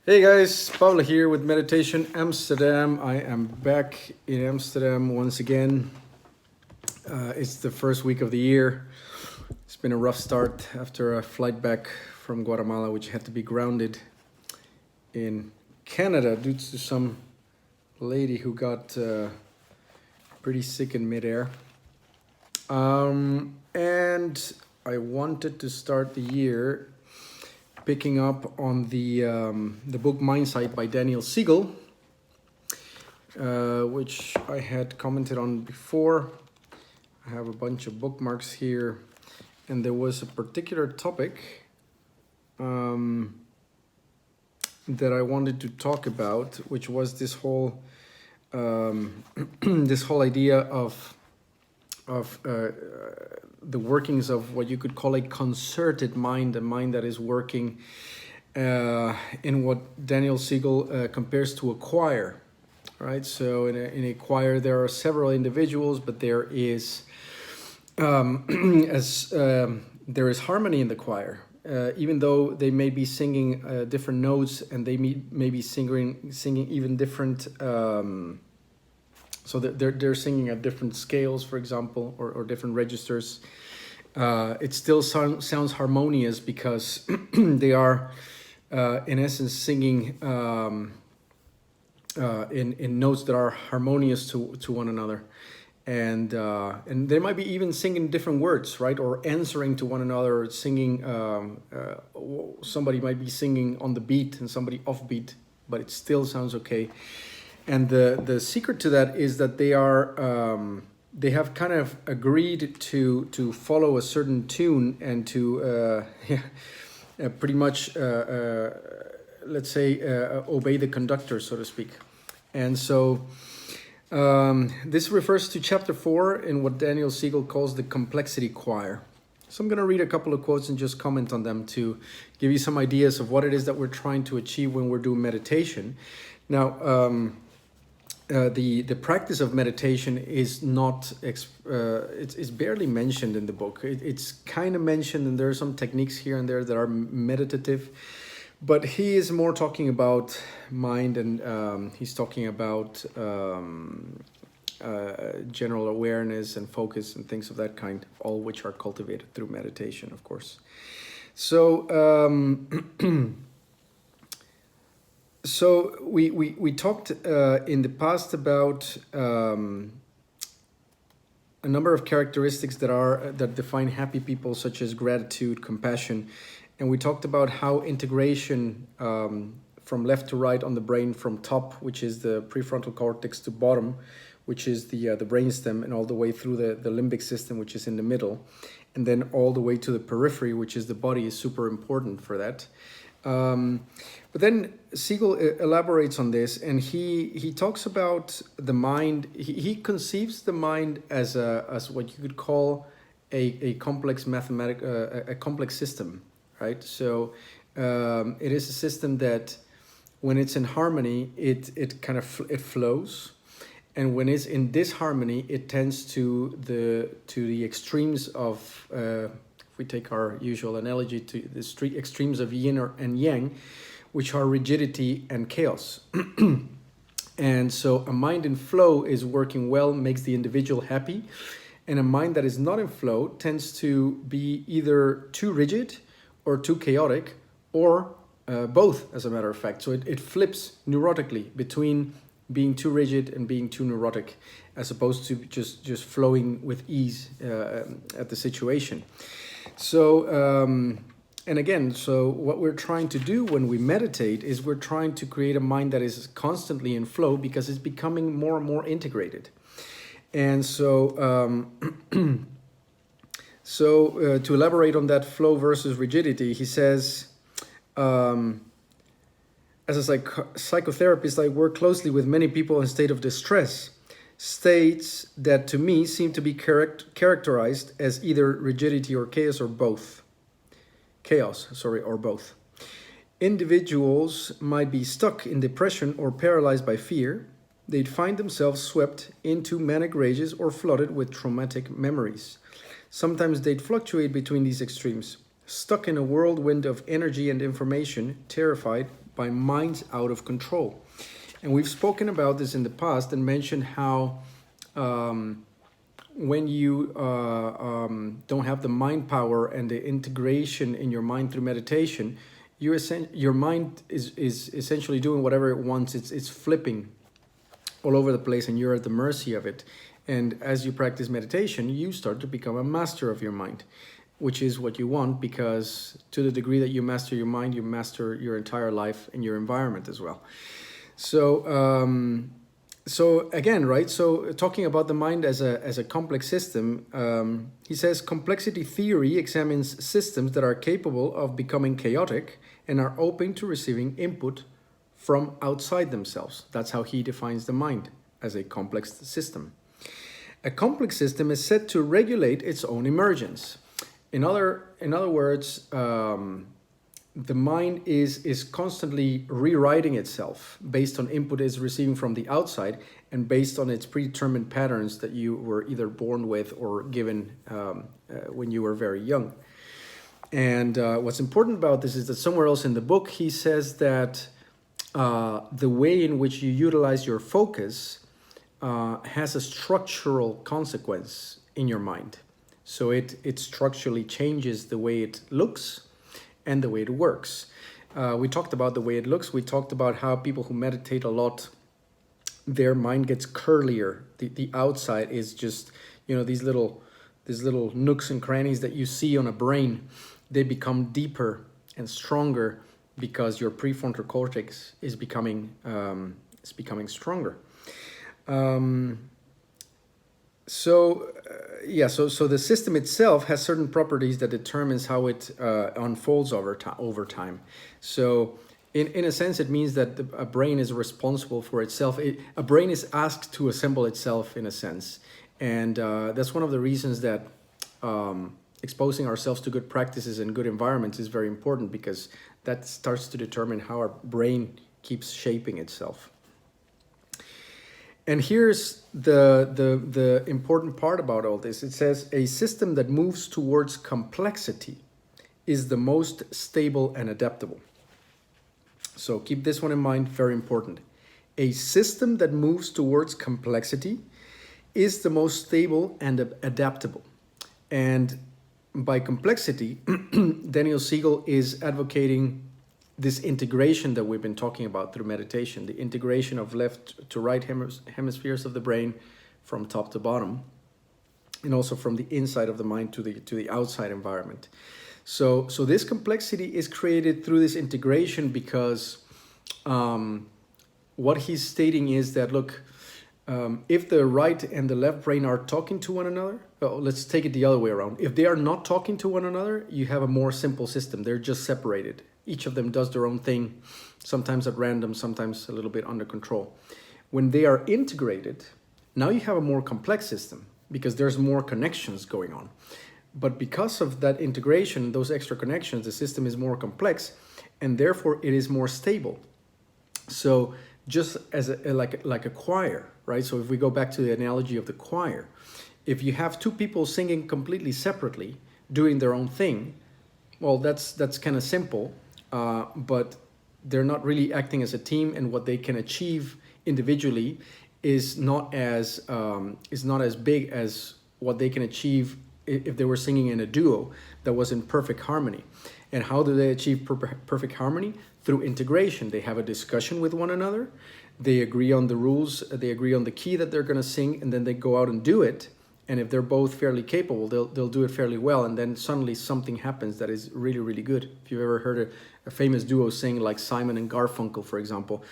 Hey guys, Pablo here with Meditation Amsterdam. I am back in Amsterdam once again. It's the first week of the year. It's been a rough start after a flight back from Guatemala, which had to be grounded in Canada due to some lady who got pretty sick in midair. And I wanted to start the year picking up on the book Mindsight by Daniel Siegel, which I had commented on before. I have a bunch of bookmarks here, and there was a particular topic that I wanted to talk about, which was this whole this whole idea of the workings of what you could call a concerted mind, a mind that is working in what Daniel Siegel compares to a choir, right? So in a choir, there are several individuals, but there is there is harmony in the choir. Even though they may be singing different notes and they may be singing even different. So they're singing at different scales, for example, or different registers. It still sounds harmonious because they are, in essence, singing in notes that are harmonious to one another, and they might be even singing different words, right, or answering to one another, singing. Somebody might be singing on the beat and somebody off beat, but it still sounds okay. And the secret to that is that they have kind of agreed to follow a certain tune and to pretty much let's say obey the conductor, so to speak. And so this refers to chapter 4 in what Daniel Siegel calls the complexity choir. So I'm going to read a couple of quotes and just comment on them to give you some ideas of what it is that we're trying to achieve when we're doing meditation. Now, the practice of meditation is not it's barely mentioned in the book. It's kind of mentioned, and there are some techniques here and there that are meditative, but he is more talking about mind, and he's talking about general awareness and focus and things of that kind, all which are cultivated through meditation, of course. So So we talked in the past about a number of characteristics that define happy people, such as gratitude, compassion, and we talked about how integration from left to right on the brain, from top, which is the prefrontal cortex, to bottom, which is the brainstem, and all the way through the limbic system, which is in the middle, and then all the way to the periphery, which is the body, is super important for that. But then Siegel elaborates on this, and he talks about the mind. He conceives the mind as what you could call a complex a complex system, right? So it is a system that, when it's in harmony, it kind of it flows, and when it's in disharmony, it tends to the extremes of. If we take our usual analogy to the extremes of yin and yang, which are rigidity and chaos. And so a mind in flow is working well, makes the individual happy, and a mind that is not in flow tends to be either too rigid or too chaotic, or both, as a matter of fact. So it flips neurotically between being too rigid and being too neurotic, as opposed to just flowing with ease at the situation. So, and again, so what we're trying to do when we meditate is we're trying to create a mind that is constantly in flow, because it's becoming more and more integrated. And so, to elaborate on that flow versus rigidity, he says, as a psychotherapist, I work closely with many people in a state of distress. States that to me seem to be characterized as either rigidity or chaos, or both. Or both. Individuals might be stuck in depression or paralyzed by fear. They'd find themselves swept into manic rages or flooded with traumatic memories. Sometimes they'd fluctuate between these extremes, stuck in a whirlwind of energy and information, terrified by minds out of control. And we've spoken about this in the past and mentioned how when you don't have the mind power and the integration in your mind through meditation, your mind is essentially doing whatever it wants. It's flipping all over the place, and you're at the mercy of it. And as you practice meditation, you start to become a master of your mind, which is what you want, because to the degree that you master your mind, you master your entire life and your environment as well. So so again, right? So talking about the mind as a complex system, he says complexity theory examines systems that are capable of becoming chaotic and are open to receiving input from outside themselves. That's how he defines the mind, as a complex system. A complex system is said to regulate its own emergence. In other words, the mind is constantly rewriting itself based on input it's receiving from the outside and based on its predetermined patterns that you were either born with or given when you were very young. And what's important about this is that somewhere else in the book, he says that the way in which you utilize your focus has a structural consequence in your mind. So it structurally changes the way it looks and the way it works. We talked about the way it looks. We talked about how people who meditate a lot, their mind gets curlier. The outside is just, these little nooks and crannies that you see on a brain. They become deeper and stronger because your prefrontal cortex is becoming stronger. So the system itself has certain properties that determines how it unfolds over time. So in a sense, it means that a brain is responsible for itself. A brain is asked to assemble itself in a sense. And that's one of the reasons that exposing ourselves to good practices and good environments is very important, because that starts to determine how our brain keeps shaping itself. And here's the important part about all this. It says a system that moves towards complexity is the most stable and adaptable. So keep this one in mind, very important. A system that moves towards complexity is the most stable and adaptable. And by complexity, Daniel Siegel is advocating this integration that we've been talking about through meditation, the integration of left to right hemispheres of the brain from top to bottom, and also from the inside of the mind to the outside environment. So this complexity is created through this integration because what he's stating is that, look, if the right and the left brain are talking to one another, let's take it the other way around. If they are not talking to one another, you have a more simple system. They're just separated. Each of them does their own thing, sometimes at random, sometimes a little bit under control. When they are integrated, now you have a more complex system because there's more connections going on. But because of that integration, those extra connections, the system is more complex, and therefore it is more stable. So just as like a choir, right? So if we go back to the analogy of the choir, if you have two people singing completely separately, doing their own thing, well, that's kind of simple, but they're not really acting as a team, and what they can achieve individually is not as big as what they can achieve if they were singing in a duo that was in perfect harmony. And how do they achieve perfect harmony? Through integration. They have a discussion with one another, they agree on the rules, they agree on the key that they're going to sing, and then they go out and do it. And if they're both fairly capable, they'll do it fairly well, and then suddenly something happens that is really, really good. If you've ever heard a famous duo sing, like Simon and Garfunkel, for example,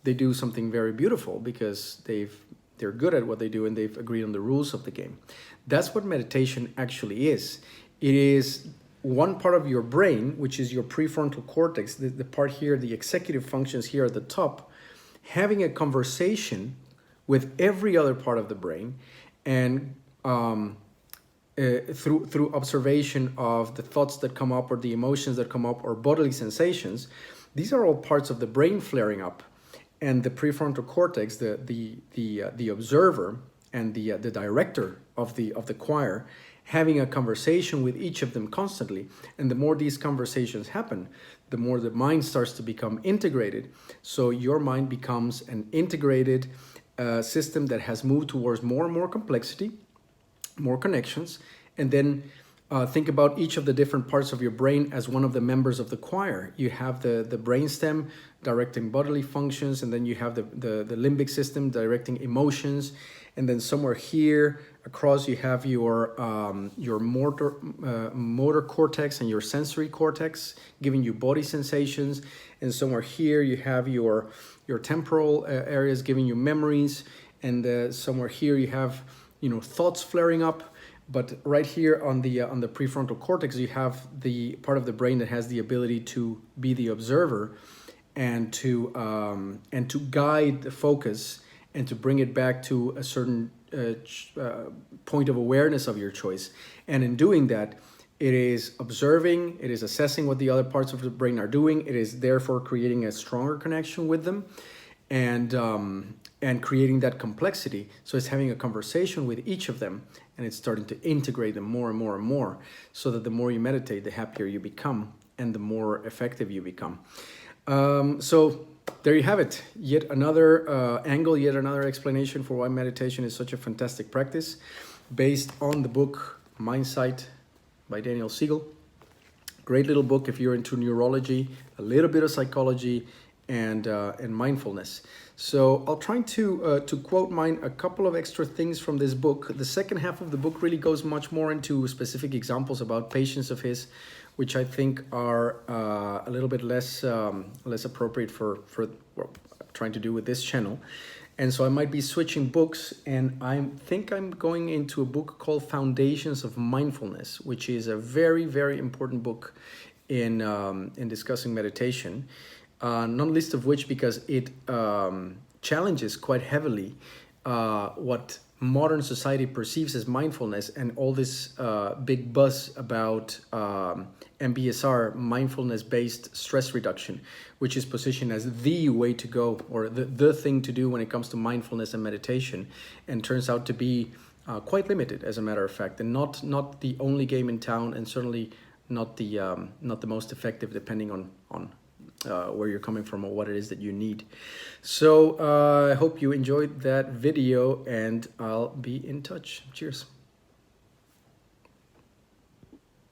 they do something very beautiful because they're good at what they do and they've agreed on the rules of the game. That's what meditation actually is. It is one part of your brain, which is your prefrontal cortex, the part here, the executive functions here at the top, having a conversation with every other part of the brain, and through observation of the thoughts that come up or the emotions that come up or bodily sensations, these are all parts of the brain flaring up, and the prefrontal cortex, the observer and the director of the choir, having a conversation with each of them constantly. And the more these conversations happen, the more the mind starts to become integrated. So your mind becomes an integrated system that has moved towards more and more complexity, more connections, and then think about each of the different parts of your brain as one of the members of the choir. You have the brainstem directing bodily functions, and then you have the limbic system directing emotions, and then somewhere here across you have your motor cortex and your sensory cortex giving you body sensations, and somewhere here you have your temporal areas giving you memories, and somewhere here you have thoughts flaring up. But right here on the prefrontal cortex, you have the part of the brain that has the ability to be the observer and to guide the focus and to bring it back to a certain point of awareness of your choice. And in doing that, it is observing, it is assessing what the other parts of the brain are doing. It is therefore creating a stronger connection with them, and creating that complexity. So it's having a conversation with each of them, and it's starting to integrate them more and more and more, so that the more you meditate, the happier you become and the more effective you become. So there you have it. Yet another angle, yet another explanation for why meditation is such a fantastic practice, based on the book Mindsight by Daniel Siegel. Great little book if you're into neurology, a little bit of psychology, and mindfulness. So I'll try to quote mine a couple of extra things from this book. The second half of the book really goes much more into specific examples about patients of his, which I think are a little bit less appropriate for what I'm trying to do with this channel. And so I might be switching books, and I think I'm going into a book called Foundations of Mindfulness, which is a very, very important book in discussing meditation. Not least of which because it challenges quite heavily what modern society perceives as mindfulness, and all this big buzz about MBSR, mindfulness-based stress reduction, which is positioned as the way to go, or the thing to do when it comes to mindfulness and meditation, and turns out to be quite limited, as a matter of fact, and not the only game in town, and certainly not the most effective, depending on where you're coming from or what it is that you need. So I hope you enjoyed that video, and I'll be in touch. Cheers.